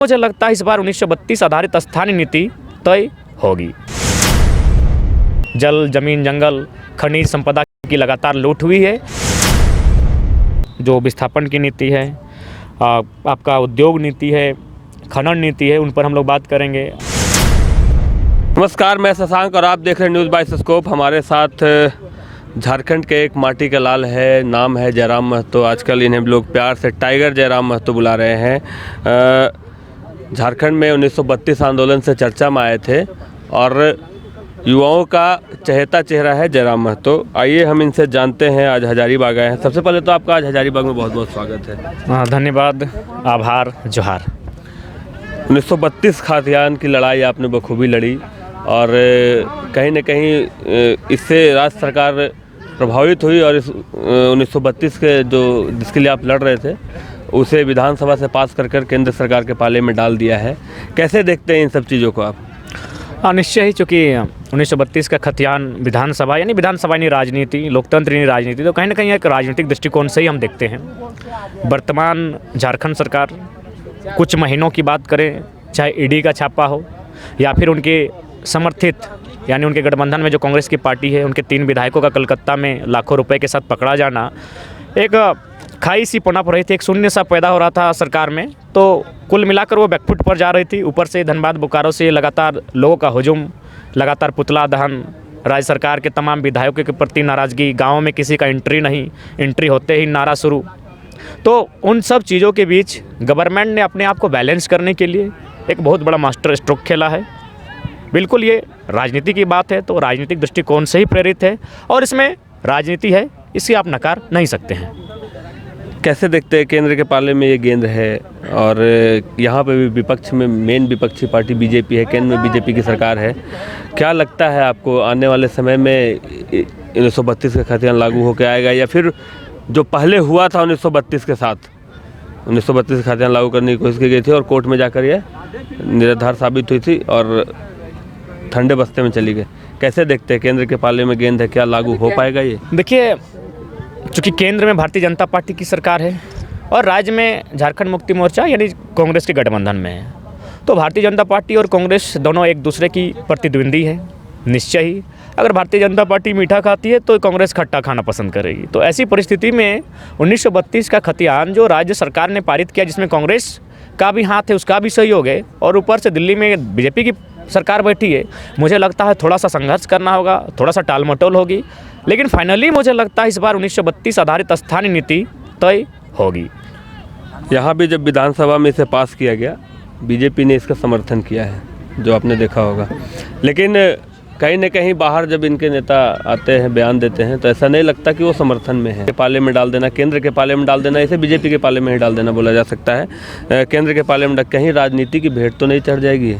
मुझे लगता है इस बार 1932 आधारित स्थानीय नीति तय होगी। जल, जमीन, जंगल, खनिज संपदा की लगातार लूट हुई है। जो विस्थापन की नीति है, आपका उद्योग नीति है, खनन नीति है, उन पर हम लोग बात करेंगे। नमस्कार, मैं शशांक और आप देख रहे हैं न्यूज़ बाय स्कोप। हमारे साथ झारखंड के एक माटी का लाल है, नाम है जयराम महतो। आजकल इन्हें लोग प्यार से टाइगर जयराम महतो बुला रहे हैं। झारखंड में 1932 आंदोलन से चर्चा में आए थे और युवाओं का चहेता चेहरा है जयराम महतो। आइए हम इनसे जानते हैं। आज हजारीबाग आए हैं। सबसे पहले तो आपका आज हजारीबाग में बहुत बहुत स्वागत है। धन्यवाद, आभार, जोहार। 1932 खाद्यान्न की लड़ाई आपने बखूबी लड़ी और कहीं न कहीं इससे राज्य सरकार प्रभावित हुई और इस 1932 के जो जिसके लिए आप लड़ रहे थे उसे विधानसभा से पास कर केंद्र सरकार के पाले में डाल दिया है। कैसे देखते हैं इन सब चीज़ों को आप? निश्चय ही, चूँकि 1932 का खतियान विधानसभा यानी विधानसभा यानी राजनीति, लोकतंत्र यानी राजनीति, तो कहीं ना कहीं एक राजनीतिक दृष्टिकोण से ही हम देखते हैं। वर्तमान झारखंड सरकार कुछ महीनों की बात करें, चाहे ईडी का छापा हो या फिर उनके समर्थित यानी उनके गठबंधन में जो कांग्रेस की पार्टी है, उनके 3 विधायकों का कलकत्ता में लाखों रुपए के साथ पकड़ा जाना, एक खाई सी पनप रही थी, एक शून्य सा पैदा हो रहा था सरकार में। तो कुल मिलाकर वो बैकफुट पर जा रही थी। ऊपर से धनबाद बोकारो से लगातार लोगों का हुजूम, लगातार पुतला दहन, राज्य सरकार के तमाम विधायकों के प्रति नाराज़गी, गाँव में किसी का एंट्री नहीं, एंट्री होते ही नारा शुरू। तो उन सब चीज़ों के बीच गवर्नमेंट ने अपने आप को बैलेंस करने के लिए एक बहुत बड़ा मास्टर स्ट्रोक खेला है। बिल्कुल ये राजनीति की बात है तो राजनीतिक दृष्टिकोण से ही प्रेरित है और इसमें राजनीति है, इसे आप नकार नहीं सकते हैं। कैसे देखते हैं केंद्र के पाले में ये गेंद है और यहाँ पे भी विपक्ष में मेन विपक्षी पार्टी बीजेपी है, केंद्र में बीजेपी की सरकार है। क्या लगता है आपको आने वाले समय में 1932 का खतियान लागू होकर आएगा या फिर जो पहले हुआ था 1932 के साथ 1932 का खतियान लागू करने की कोशिश की गई थी और कोर्ट में जाकर यह निराधार साबित हुई थी और ठंडे बस्ते में चली गई? कैसे देखते हैं केंद्र के पाले में गेंद है, क्या लागू हो पाएगा ये? देखिए, चूँकि केंद्र में भारतीय जनता पार्टी की सरकार है और राज्य में झारखंड मुक्ति मोर्चा यानी कांग्रेस के गठबंधन में है, तो भारतीय जनता पार्टी और कांग्रेस दोनों एक दूसरे की प्रतिद्वंदी है। निश्चय ही अगर भारतीय जनता पार्टी मीठा खाती है तो कांग्रेस खट्टा खाना पसंद करेगी। तो ऐसी परिस्थिति में 1932 का खतियान जो राज्य सरकार ने पारित किया, जिसमें कांग्रेस का भी हाथ है, उसका भी सहयोग है और ऊपर से दिल्ली में बीजेपी की सरकार बैठी है, मुझे लगता है थोड़ा सा संघर्ष करना होगा, थोड़ा सा टाल मटोल होगी, लेकिन फाइनली मुझे लगता है इस बार 1932 आधारित स्थानीय नीति तय होगी। यहाँ भी जब विधानसभा में इसे पास किया गया, बीजेपी ने इसका समर्थन किया है, जो आपने देखा होगा। लेकिन कहीं न कहीं बाहर जब इनके नेता आते हैं, बयान देते हैं, तो ऐसा नहीं लगता कि वो समर्थन में है। पाले में डाल देना, केंद्र के पाले में डाल देना, इसे बीजेपी के पाले में ही डाल देना बोला जा सकता है। केंद्र के पाले में कहीं राजनीति की भेंट तो नहीं चढ़ जाएगी?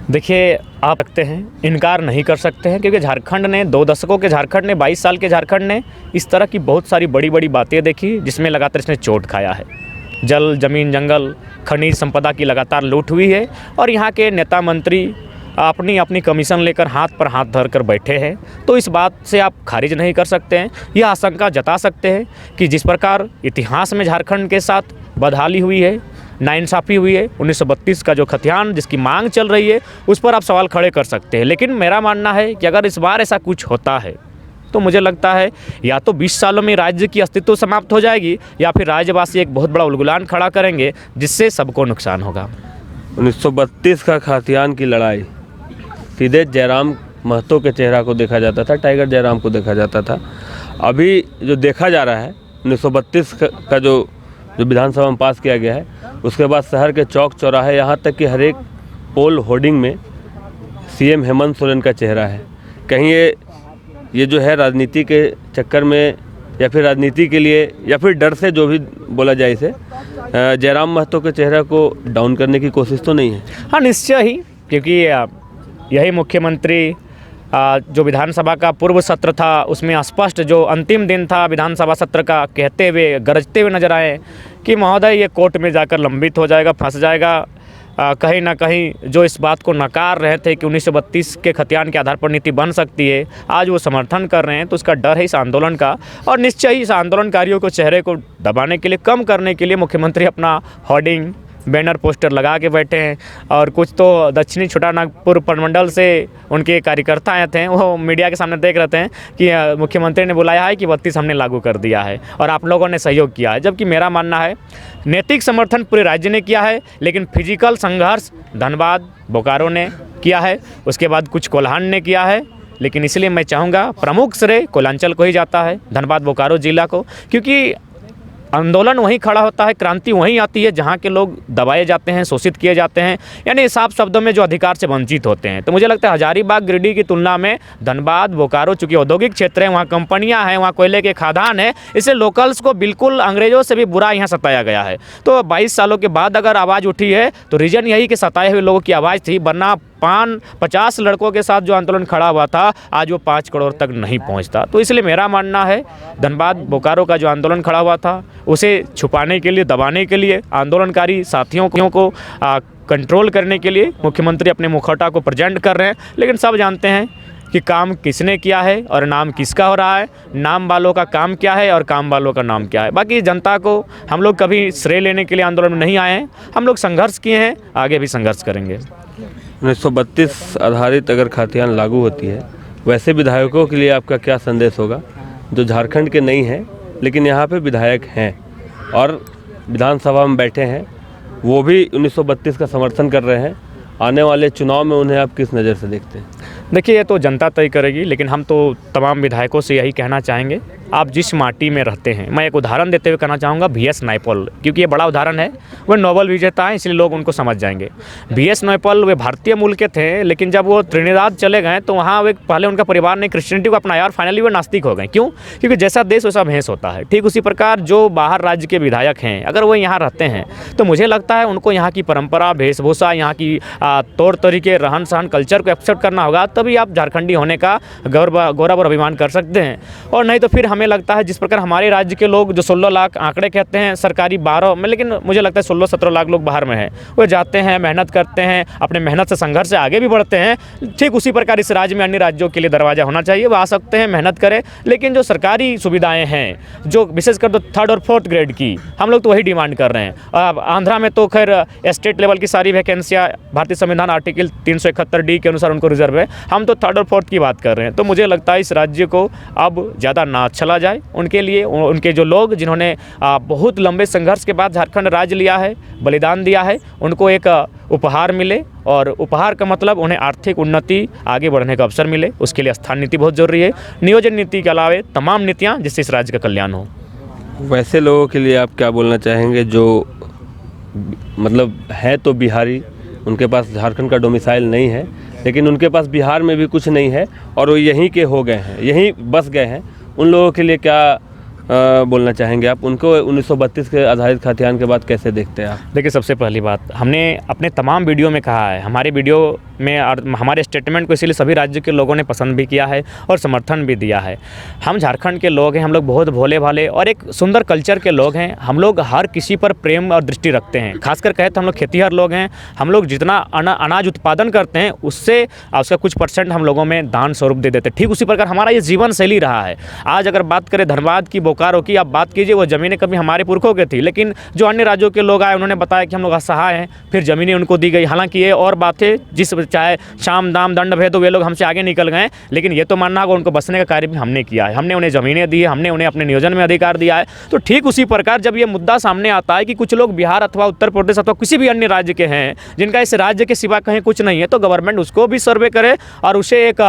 देखिए, आप रखते हैं, इनकार नहीं कर सकते हैं, क्योंकि झारखंड ने 2 दशकों के झारखंड ने 22 साल के झारखंड ने इस तरह की बहुत सारी बड़ी बड़ी बातें देखी जिसमें लगातार इसने चोट खाया है। जल, जमीन, जंगल, खनिज संपदा की लगातार लूट हुई है और यहाँ के नेता मंत्री अपनी अपनी कमीशन लेकर हाथ पर हाथ धर कर बैठे हैं। तो इस बात से आप खारिज नहीं कर सकते हैं, यह आशंका जता सकते हैं कि जिस प्रकार इतिहास में झारखंड के साथ बदहाली हुई है, नाइंसाफ़ी हुई है, 1932 का जो खतियान जिसकी मांग चल रही है उस पर आप सवाल खड़े कर सकते हैं। लेकिन मेरा मानना है कि अगर इस बार ऐसा कुछ होता है तो मुझे लगता है या तो 20 सालों में राज्य की अस्तित्व समाप्त हो जाएगी या फिर राज्यवासी एक बहुत बड़ा उलगुलान खड़ा करेंगे जिससे सबको नुकसान होगा। 1932 का खतियान की लड़ाई सीधे जयराम महतो के चेहरा को देखा जाता था, टाइगर जयराम को देखा जाता था। अभी जो देखा जा रहा है 1932 का जो विधानसभा में पास किया गया है, उसके बाद शहर के चौक चौराहे, यहाँ तक कि हर एक पोल होर्डिंग में सीएम हेमंत सोरेन का चेहरा है। कहीं ये जो है राजनीति के चक्कर में या फिर राजनीति के लिए या फिर डर से, जो भी बोला जाए इसे, जयराम महतो के चेहरा को डाउन करने की कोशिश तो नहीं है? हाँ, निश्चय ही, क्योंकि यही मुख्यमंत्री जो विधानसभा का पूर्व सत्र था उसमें स्पष्ट जो अंतिम दिन था विधानसभा सत्र का, कहते हुए गरजते हुए नजर आए कि महोदय ये कोर्ट में जाकर लंबित हो जाएगा, फंस जाएगा। कहीं ना कहीं जो इस बात को नकार रहे थे कि 1932 के खतियान के आधार पर नीति बन सकती है, आज वो समर्थन कर रहे हैं। तो उसका डर है इस आंदोलन का और निश्चय ही इस आंदोलनकारियों को चेहरे को दबाने के लिए, कम करने के लिए मुख्यमंत्री अपना होर्डिंग, बैनर पोस्टर लगा के बैठे हैं। और कुछ तो दक्षिणी छोटानागपुर प्रमंडल से उनके कार्यकर्ता आए थे, वो मीडिया के सामने देख रहे थे कि मुख्यमंत्री ने बुलाया है कि 32 हमने लागू कर दिया है और आप लोगों ने सहयोग किया है। जबकि मेरा मानना है नैतिक समर्थन पूरे राज्य ने किया है, लेकिन फिजिकल संघर्ष धनबाद बोकारो ने किया है, उसके बाद कुछ कोल्हान ने किया है। लेकिन इसलिए मैं चाहूँगा प्रमुख श्रेय कोयलांचल को ही जाता है, धनबाद बोकारो जिला को, क्योंकि आंदोलन वहीं खड़ा होता है, क्रांति वहीं आती है जहाँ के लोग दबाए जाते हैं, शोषित किए जाते हैं, यानी साफ शब्दों में जो अधिकार से वंचित होते हैं। तो मुझे लगता है हजारीबाग गिरिडीह की तुलना में धनबाद बोकारो चूँकि औद्योगिक क्षेत्र है, वहाँ कंपनियाँ हैं, वहाँ कोयले के खादान है, इसलिए लोकल्स को बिल्कुल अंग्रेज़ों से भी बुरा यहाँ सताया गया है। तो 22 सालों के बाद अगर आवाज़ उठी है तो रीज़न यही कि सताए हुए लोगों की आवाज़ थी, वरना 50 लड़कों के साथ जो आंदोलन खड़ा हुआ था आज वो 5 करोड़ तक नहीं पहुंचता। तो इसलिए मेरा मानना है धनबाद बोकारो का जो आंदोलन खड़ा हुआ था उसे छुपाने के लिए, दबाने के लिए, आंदोलनकारी साथियों को कंट्रोल करने के लिए मुख्यमंत्री अपने मुखौटा को प्रेजेंट कर रहे हैं। लेकिन सब जानते हैं कि काम किसने किया है और नाम किसका हो रहा है, नाम वालों का काम क्या है और काम वालों का नाम क्या है। बाकी जनता को हम लोग कभी श्रेय लेने के लिए आंदोलन में नहीं आए हैं, हम लोग संघर्ष किए हैं, आगे भी संघर्ष करेंगे। 1932 आधारित अगर खातियान लागू होती है, वैसे विधायकों के लिए आपका क्या संदेश होगा जो झारखंड के नहीं हैं लेकिन यहाँ पे विधायक हैं और विधानसभा में बैठे हैं, वो भी 1932 का समर्थन कर रहे हैं, आने वाले चुनाव में उन्हें आप किस नज़र से देखते हैं? देखिए, ये तो जनता तय करेगी, लेकिन हम तो तमाम विधायकों से यही कहना चाहेंगे, आप जिस माटी में रहते हैं, मैं एक उदाहरण देते हुए कहना चाहूँगा VS नायपॉल, क्योंकि ये बड़ा उदाहरण है, वह नोबेल विजेता हैं इसलिए लोग उनको समझ जाएंगे। VS नायपॉल वे भारतीय मूल के थे, लेकिन जब वो त्रिनिदाद चले गए तो वहाँ वे पहले उनका परिवार ने क्रिश्चियनिटी को अपनाया और फाइनली वो नास्तिक हो गए। क्यों? क्योंकि जैसा देश वैसा भेष होता है। ठीक उसी प्रकार जो बाहर राज्य के विधायक हैं, अगर वो यहाँ रहते हैं तो मुझे लगता है उनको यहाँ की परंपरा, वेशभूषा, यहाँ की तौर तरीके, रहन सहन, कल्चर को एक्सेप्ट करना होगा, तभी आप झारखंडी होने का गौरव और अभिमान कर सकते हैं। और नहीं तो फिर हमें लगता है जिस प्रकार हमारे राज्य के लोग जो 16 लाख आंकड़े कहते हैं सरकारी 12 में, लेकिन मुझे लगता है 16-17 लाख लोग बाहर में हैं, वो जाते हैं, मेहनत करते हैं, अपने मेहनत से संघर्ष से आगे भी बढ़ते हैं। ठीक उसी प्रकार इस राज्य में अन्य राज्यों के लिए दरवाज़ा होना चाहिए, वो आ सकते हैं, मेहनत करें, लेकिन जो सरकारी सुविधाएँ हैं, जो विशेषकर तो 3rd और 4th ग्रेड की, हम लोग तो वही डिमांड कर रहे हैं। अब आंध्रा में तो खैर स्टेट लेवल की सारी वैकेंसियाँ भारतीय संविधान आर्टिकल 371D के अनुसार उनको रिजर्व है, हम तो 3rd और 4th की बात कर रहे हैं। तो मुझे लगता है इस राज्य को अब ज़्यादा ना चला जाए, उनके लिए उनके जो लोग जिन्होंने बहुत लंबे संघर्ष के बाद झारखंड राज्य लिया है, बलिदान दिया है, उनको एक उपहार मिले, और उपहार का मतलब उन्हें आर्थिक उन्नति, आगे बढ़ने का अवसर मिले। उसके लिए स्थान नीति बहुत ज़रूरी है, नियोजन नीति के अलावे तमाम नीतियाँ जिससे इस राज्य का कल्याण हो। वैसे लोगों के लिए आप क्या बोलना चाहेंगे जो मतलब है तो बिहारी, उनके पास झारखंड का डोमिसाइल नहीं है, लेकिन उनके पास बिहार में भी कुछ नहीं है और वो यहीं के हो गए हैं, यहीं बस गए हैं, उन लोगों के लिए क्या बोलना चाहेंगे आप? उनको 1932 के आधारित खातियान के बाद कैसे देखते हैं आप? देखिए, सबसे पहली बात, हमने अपने तमाम वीडियो में कहा है, हमारे वीडियो में और हमारे स्टेटमेंट को इसीलिए सभी राज्य के लोगों ने पसंद भी किया है और समर्थन भी दिया है। हम झारखंड के लोग हैं, हम लोग बहुत भोले भाले और एक सुंदर कल्चर के लोग हैं। हम लोग हर किसी पर प्रेम और दृष्टि रखते हैं, खासकर कहे तो हम लोग खेतीहर लोग हैं। हम लोग जितना अनाज उत्पादन करते हैं उससे उसका कुछ % हम लोगों में दान स्वरूप दे देते हैं। ठीक उसी प्रकार हमारा ये जीवन शैली रहा है। आज अगर बात करें धनबाद की, बोकारो की, आप बात कीजिए, वो ज़मीनें कभी हमारे पुरखों की थी, लेकिन जो अन्य राज्यों के लोग आए उन्होंने बताया कि हम लोग असहाय हैं, फिर ज़मीनें उनको दी गई। हालांकि ये और बात है, जिस चाहे शाम दाम दंड भेद, वे लोग हमसे आगे निकल गए, लेकिन ये तो मानना होगा उनको बसने का कार्य भी हमने किया है। हमने उन्हें ज़मीनें दी है, हमने उन्हें अपने नियोजन में अधिकार दिया है। तो ठीक उसी प्रकार जब ये मुद्दा सामने आता है कि कुछ लोग बिहार अथवा उत्तर प्रदेश अथवा किसी भी अन्य राज्य के हैं जिनका इस राज्य के सिवा कहीं कुछ नहीं है, तो गवर्नमेंट उसको भी सर्वे करे और उसे एक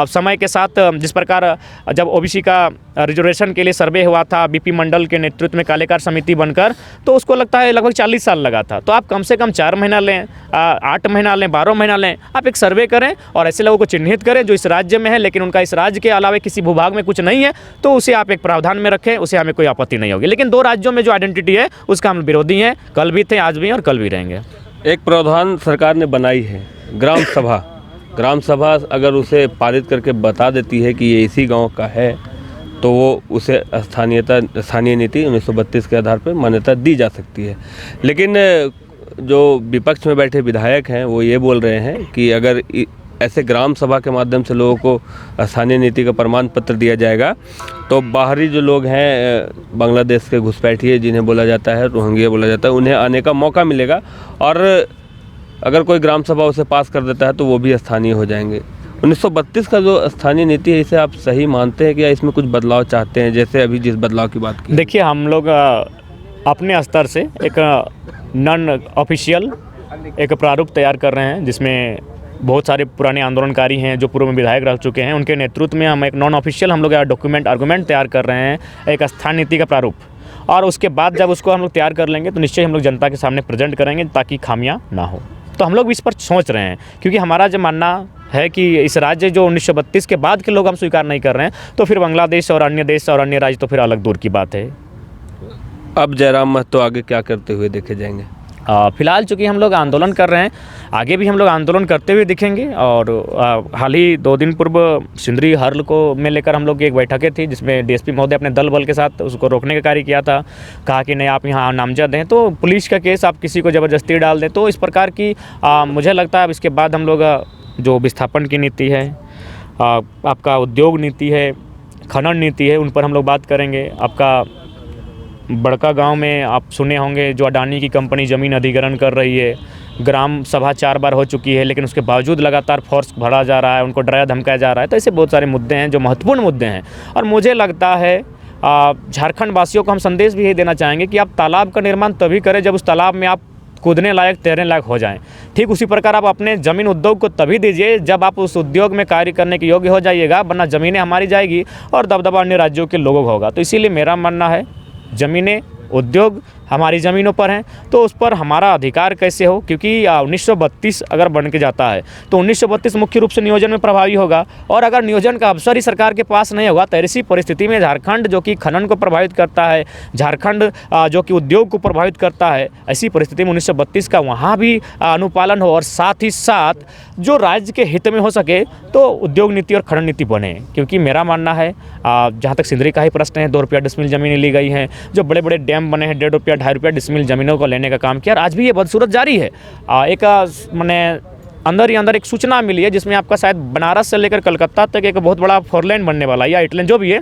समय के साथ, जिस प्रकार जब OBC का रिजर्वेशन के लिए सर्वे हुआ था BP मंडल के नेतृत्व में कालेकार समिति बनकर, तो उसको लगता है लगभग 40 साल लगा था। तो आप कम से कम 4 महीना लें, 8 महीना लें, 12 महीना लें, आप एक सर्वे करें और ऐसे लोगों को चिन्हित करें जो इस राज्य में है लेकिन उनका इस राज्य के अलावा किसी भूभाग में कुछ नहीं है, तो उसे आप एक प्रावधान में रखें, उसे हमें कोई आपत्ति नहीं होगी। लेकिन 2 राज्यों में जो आइडेंटिटी है उसका हम विरोधी हैं, कल भी थे, आज भी और कल भी रहेंगे। एक प्रावधान सरकार ने बनाई है, ग्राम सभा अगर उसे पारित करके बता देती है कि ये इसी गांव का है, तो वो उसे स्थानीय नीति 1932 के आधार पर मान्यता दी जा सकती है। लेकिन जो विपक्ष में बैठे विधायक हैं वो ये बोल रहे हैं कि अगर ऐसे ग्राम सभा के माध्यम से लोगों को स्थानीय नीति का प्रमाण पत्र दिया जाएगा तो बाहरी जो लोग हैं बांग्लादेश के घुसपैठिए जिन्हें बोला जाता है, रोहिंग्या बोला जाता है, उन्हें आने का मौका मिलेगा और अगर कोई ग्राम सभा उसे पास कर देता है तो वो भी स्थानीय हो जाएंगे। 1932 का जो स्थानीय नीति है इसे आप सही मानते हैं कि या इसमें कुछ बदलाव चाहते हैं, जैसे अभी जिस बदलाव की बात की? देखिए, हम लोग अपने स्तर से एक नॉन ऑफिशियल एक प्रारूप तैयार कर रहे हैं जिसमें बहुत सारे पुराने आंदोलनकारी हैं जो पूर्व में विधायक रह चुके हैं, उनके नेतृत्व में हम एक नॉन ऑफिशियल हम लोग डॉक्यूमेंट आर्गूमेंट तैयार कर रहे हैं, एक स्थानीय नीति का प्रारूप। और उसके बाद जब उसको हम लोग तैयार कर लेंगे तो निश्चय हम लोग जनता के सामने प्रेजेंट करेंगे ताकि खामियां ना हो। तो हम लोग भी इस पर सोच रहे हैं, क्योंकि हमारा जो मानना है कि इस राज्य जो 1932 के बाद के लोग हम स्वीकार नहीं कर रहे हैं, तो फिर बांग्लादेश और अन्य देश और अन्य राज्य तो फिर अलग दूर की बात है। अब जयराम महतो आगे क्या करते हुए देखे जाएंगे? फिलहाल चूँकि हम लोग आंदोलन कर रहे हैं, आगे भी हम लोग आंदोलन करते हुए दिखेंगे। और हाल ही 2 दिन पूर्व सिंदरी हर्ल को में लेकर हम लोग की एक बैठकें थी जिसमें डीएसपी महोदय अपने दल बल के साथ उसको रोकने का कार्य किया था। कहा कि नहीं, आप यहाँ नामजद हैं तो पुलिस का केस आप किसी को ज़बरदस्ती डाल दें। तो इस प्रकार की मुझे लगता है अब इसके बाद हम लोग जो विस्थापन की नीति है, आपका उद्योग नीति है, खनन नीति है, उन पर हम लोग बात करेंगे। आपका बड़का गांव में आप सुने होंगे जो अडानी की कंपनी ज़मीन अधिग्रहण कर रही है, ग्राम सभा 4 बार हो चुकी है लेकिन उसके बावजूद लगातार फोर्स भरा जा रहा है, उनको डराया धमकाया जा रहा है। तो ऐसे बहुत सारे मुद्दे हैं जो महत्वपूर्ण मुद्दे हैं। और मुझे लगता है झारखंड वासियों को हम संदेश भी यही देना चाहेंगे कि आप तालाब का निर्माण तभी करें जब उस तालाब में आप कूदने लायक, तैरने लायक हो जाएं। ठीक उसी प्रकार आप अपने ज़मीन उद्योग को तभी दीजिए जब आप उस उद्योग में कार्य करने के योग्य हो जाइएगा, वरना ज़मीनें हमारी जाएगी और दबदबा अन्य राज्यों के लोगों का होगा। तो इसीलिए मेरा मानना है ज़मीनें, उद्योग हमारी ज़मीनों पर हैं तो उस पर हमारा अधिकार कैसे हो, क्योंकि 1932 अगर बन के जाता है तो 1932 मुख्य रूप से नियोजन में प्रभावी होगा। और अगर नियोजन का अवसर ही सरकार के पास नहीं होगा तो ऐसी परिस्थिति में झारखंड जो कि खनन को प्रभावित करता है, झारखंड जो कि उद्योग को प्रभावित करता है, ऐसी परिस्थिति में 1932 का वहाँ भी अनुपालन हो और साथ ही साथ जो राज्य के हित में हो सके तो उद्योग नीति और खनन नीति बने। क्योंकि मेरा मानना है जहाँ तक सिंदरी का ही प्रश्न है, 2 रुपया डिसमिल ज़मीनें ली गई हैं, जो बड़े बड़े डैम बने हैं 1.5 रुपया 2.5 रुपया डिसमिल ज़मीनों को लेने का काम किया और आज भी ये बदसूरत जारी है। एक मैंने अंदर ही अंदर एक सूचना मिली है जिसमें आपका शायद बनारस से लेकर कलकत्ता तक एक बहुत बड़ा 4 लेन बनने वाला है या 8 लेन जो भी है,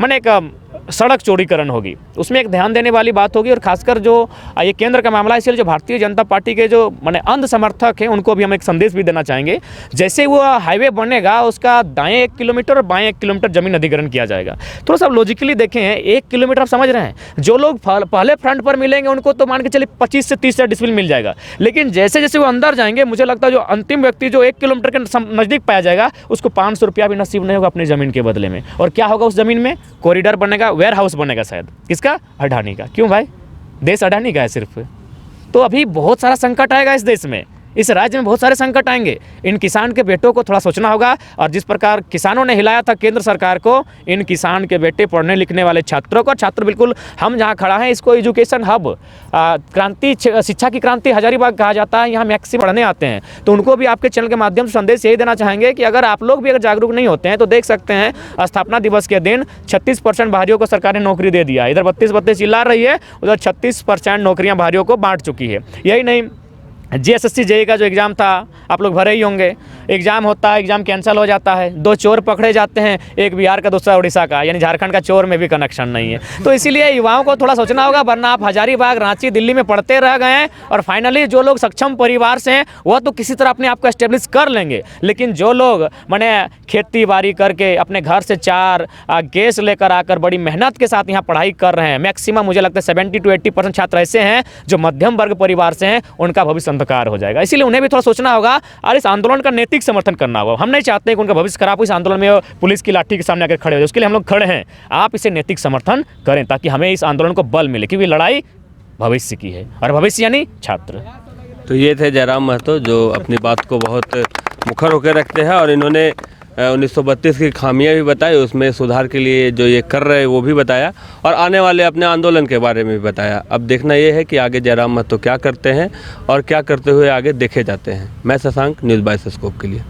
मैंने एक सड़क चौड़ीकरण होगी, उसमें एक ध्यान देने वाली बात होगी। और खासकर जो ये केंद्र का मामला है, इसलिए जो भारतीय जनता पार्टी के जो मैंने अंध समर्थक हैं उनको भी हम एक संदेश भी देना चाहेंगे। जैसे वो हाईवे बनेगा उसका दाएं 1 किलोमीटर और बाएं 1 किलोमीटर जमीन अधिग्रहण किया जाएगा। थोड़ा सा लॉजिकली देखें, 1 किलोमीटर आप समझ रहे हैं, जो लोग पहले फ्रंट पर मिलेंगे उनको तो मान के चलिए 25 से 30 डिसमिल मिल जाएगा, लेकिन जैसे जैसे वो अंदर जाएंगे मुझे लगता है जो अंतिम व्यक्ति जो 1 किलोमीटर के नज़दीक पाया जाएगा उसको 500 रुपया भी नसीब नहीं होगा अपनी ज़मीन के बदले में। और क्या होगा उस ज़मीन में? कॉरिडोर बनेगा, वेयर हाउस बनेगा शायद। किसका? अडानी का। क्यों भाई? देश अडानी का है सिर्फ। तो अभी बहुत सारा संकट आएगा इस देश में, इस राज्य में बहुत सारे संकट आएंगे। इन किसान के बेटों को थोड़ा सोचना होगा। और जिस प्रकार किसानों ने हिलाया था केंद्र सरकार को, इन किसान के बेटे पढ़ने लिखने वाले छात्रों को, छात्र बिल्कुल हम जहाँ खड़ा हैं इसको एजुकेशन हब, क्रांति, शिक्षा की क्रांति हजारीबाग कहा जाता है, यहाँ मैक्सिमम पढ़ने आते हैं। तो उनको भी आपके चैनल के माध्यम से संदेश यही देना चाहेंगे कि अगर आप लोग भी अगर जागरूक नहीं होते हैं तो देख सकते हैं स्थापना दिवस के दिन 36% बाहरियों को सरकार ने नौकरी दे दिया। इधर 32 चिल्ला रही है, उधर 36% नौकरियाँ बाहरियों को बांट चुकी है। यही नहीं, जीएसएससी जेई का जो एग्ज़ाम था आप लोग भरे ही होंगे, एग्ज़ाम होता है, एग्ज़ाम कैंसिल हो जाता है, 2 चोर पकड़े जाते हैं, एक बिहार का दूसरा उड़ीसा का, यानी झारखंड का चोर में भी कनेक्शन नहीं है। तो इसीलिए युवाओं को थोड़ा सोचना होगा, वरना आप हजारीबाग, रांची, दिल्ली में पढ़ते रह गए हैं और फाइनली जो लोग सक्षम परिवार से हैं वह तो किसी तरह अपने आप को एस्टेब्लिश कर लेंगे, लेकिन जो लोग मैंने खेती बाड़ी करके अपने घर से 4 गैस लेकर आकर बड़ी मेहनत के साथ यहाँ पढ़ाई कर रहे हैं, मैक्सिमम मुझे लगता है 70 to 80% छात्र ऐसे हैं जो मध्यम वर्ग परिवार से हैं, उनका भविष्य अंधकार हो जाएगा। इसीलिए उन्हें भी थोड़ा सोचना होगा और इस आंदोलन का नैतिक समर्थन करना होगा। हम नहीं चाहते कि उनका भविष्य खराब हो, इस आंदोलन में पुलिस की लाठी के सामने आकर खड़े हो जाए, उसके लिए हम लोग खड़े हैं। आप इसे नैतिक समर्थन करें ताकि हमें इस आंदोलन को बल मिले, क्योंकि लड़ाई भविष्य की है और भविष्य यानी छात्र। तो ये थे जयराम महतो जो अपनी बात को बहुत मुखर होकर रखते हैं और इन्होंने 1932 की खामियां भी बताई, उसमें सुधार के लिए जो ये कर रहे हैं वो भी बताया और आने वाले अपने आंदोलन के बारे में भी बताया। अब देखना ये है कि आगे जयराम महतो क्या करते हैं और क्या करते हुए आगे देखे जाते हैं। मैं शशांक, न्यूज़ बाय स्कोप के लिए।